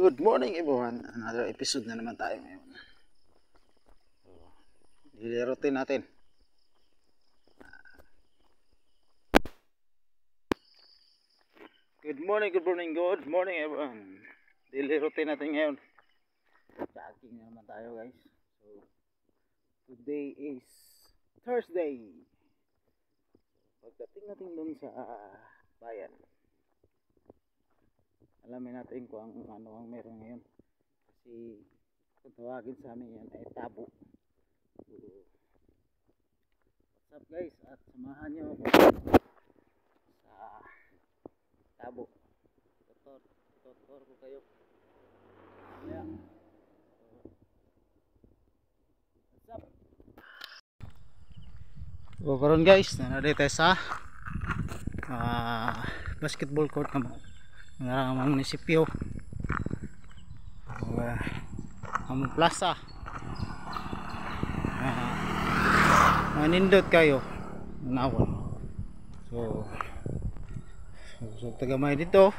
Good morning everyone. Another episode na naman tayo ngayon. Daily routine natin. Good morning everyone. Daily routine natin ngayon. Jogging na naman tayo guys. So today is Thursday. Pagdating natin dun sa bayan, alamin natin kung ano ang meron ngayon. Kasi kung tawagin sa amin yan ay tabo. So, what's up guys? At samahan nyo ako sa tabo. Tutor ko kayo. Yeah. What's up? So karon guys, nanadito tayo sa basketball court naman. Ang munisipyo. Ang plaza. Manindot kayo. Nawon. So tagamay dito.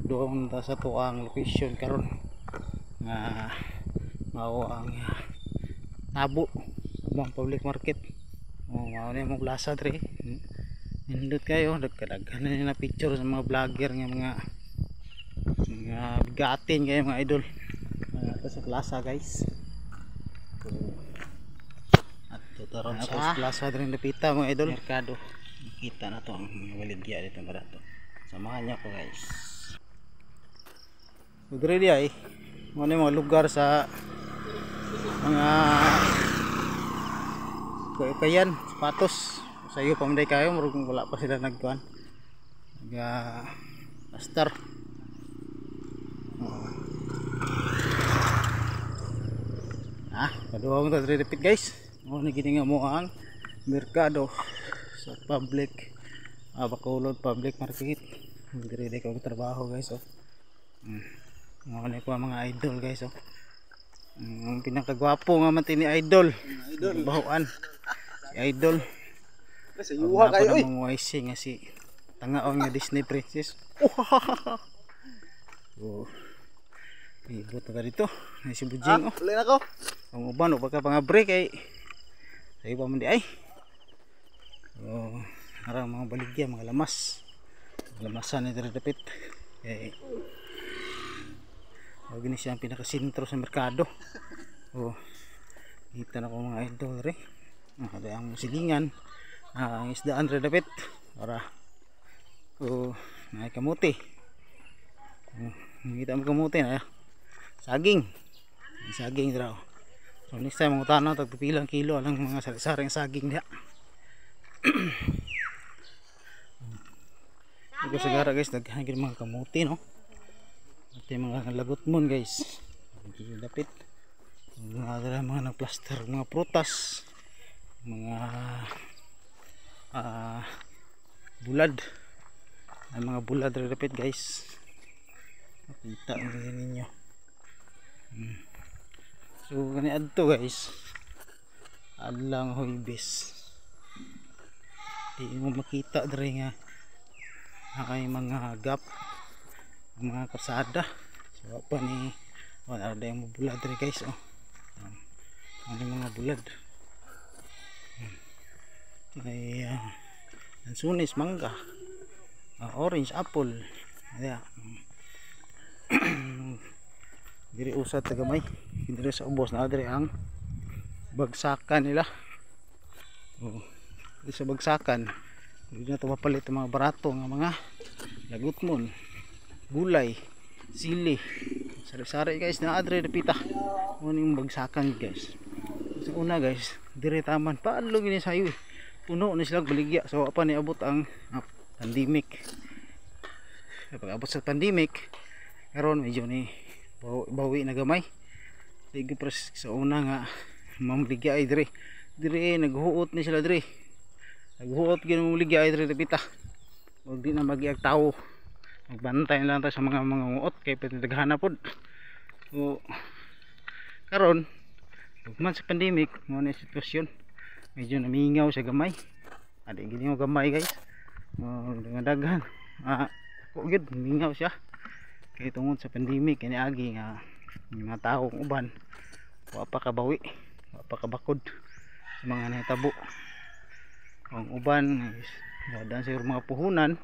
Doon ta sa tuang location karon. Mao ang tabo ng public market. Mao na yung plaza dre. Nindot kayo, dagdagan na picture sa mga vlogger nga mga bigatin kayo mga idol. Ito sa plaza guys. At tutaron sa plaza rin napita mga idol. Merkado. Makita na to ang mga baligya dito para to. Samahan niyo ako guys. So dire ay mga lugar sa mga kayan, sapatos. Sa iyo pamanday kayo, murag wala pa sila nagkuhan. Pastor. Kaduha mo ta repeat guys. Mo ni gini nga mo ang merkado sa public Bacolod public market. Dire ko trabaho guys oh. Mo ni ko mga idol guys oh. Ang pinakagwapo nga man tini idol. Bahuan. Si idol. Sa yuha kayo oy. Mga nga si tangaon nga Disney princess. Oh. Ibot na dito. Ay si Bujing oh. Ulit ako. Ang uban o baka pang break ay. Sayo pa man di ay. Oh, harang mga baligya, mga lamas. Lamasan ito dapit. Eh. Oh, gini siya ang pinakasintro sa merkado. Oh. Kita na ko mga idol re. Ada ang silingan. Ang isdaan rin dapit para may kamuti. Kita mo kamuti na saging raw. So next time mga tanaw tagpipilang kilo alang mga sari-saring saging niya. Ito sigara guys, daghangin mga kamuti no. At mga lagot mon guys. Dapit mga nagplaster mga prutas, mga bulad. Ay mga bulad repeat guys. Makita ninyo. So kani adto guys. Adlang Huwebes. Di mo makita diri nga ay mga gap, mga kalsada. So pa ni wala ada yung bulad diri guys oh. Ano mga bulad. Ay ansunis, mangga, orange, apple. Ayan. Diri usad tagamay. Diri sa ubos na diri ang bagsakan nila. Oh, diri sa bagsakan. Dili na to mapalit ang mga barato nga mga lagutmon, gulay, sili. Sari-sari guys na adre dapita. Mo ning bagsakan guys. Sa una guys, diri taman paadlong ini sayo. Puno na sila baligya. So apa ni abot ang pandemic. Pag abot sa pandemic karon medyo ni bawi na gamay. Digi pres sa una nga mamligya ay dire naghuot ni sila dire. Naghuot gyud mo ligya ay dire dapita. Wag di na magiag tao. Magbantay lang ta sa mga uot kay pataghanap pod. So karon man sa pandemic mo na sitwasyon. Medyo namingaw sa gamay. Ada gini mo gamay guys. Dengan daghan. Ako gid mingaw siya. kay tungod sa pandemic kani agi nga yung mga taong uban wa pa kabawi, wa pa kabakod sa mga nahitabo. Ang uban dan sa mga puhunan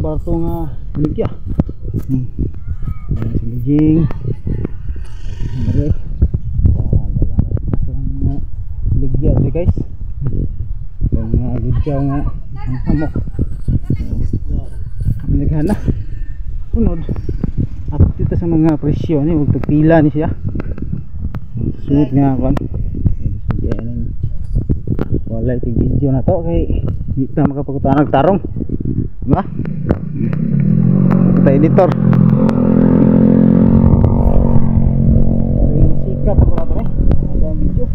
barto nga buligya. Siliging. Mare. Mga buligya ito guys. Yung buligya nga ang hamok. Naghana. Punod. At dito sa mga presyo ni huwag pagpila ni siya. Sunod nga kon. Wala itig video na to kay di ta makapagkutaan nagtarong. Diba? Kita editor. Pero yung sikap ako natin ada ang video.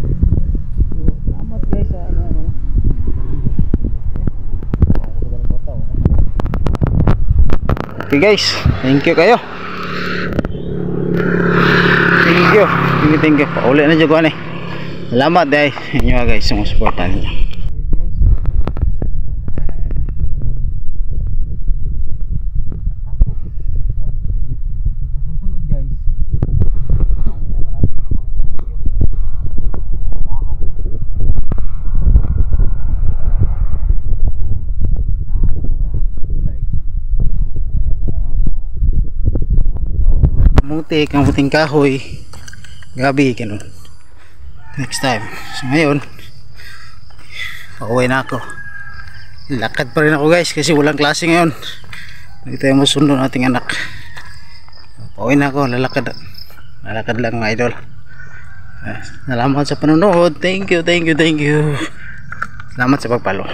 So, salamat guys sa okay guys, thank you kayo. Thank you. Paulit na dyan ko ani. Salamat guys. Inyo guys, sumusuportahan niyo. Kamuting kahoy gabi ganun next time. So ngayon pauwi na ako, lakad pa rin ako guys kasi walang klase ngayon, hindi tayo masundo nating anak. Pauwi na ako, lalakad lang mga idol. Salamat sa panonood, thank you. Salamat sa pagpalo.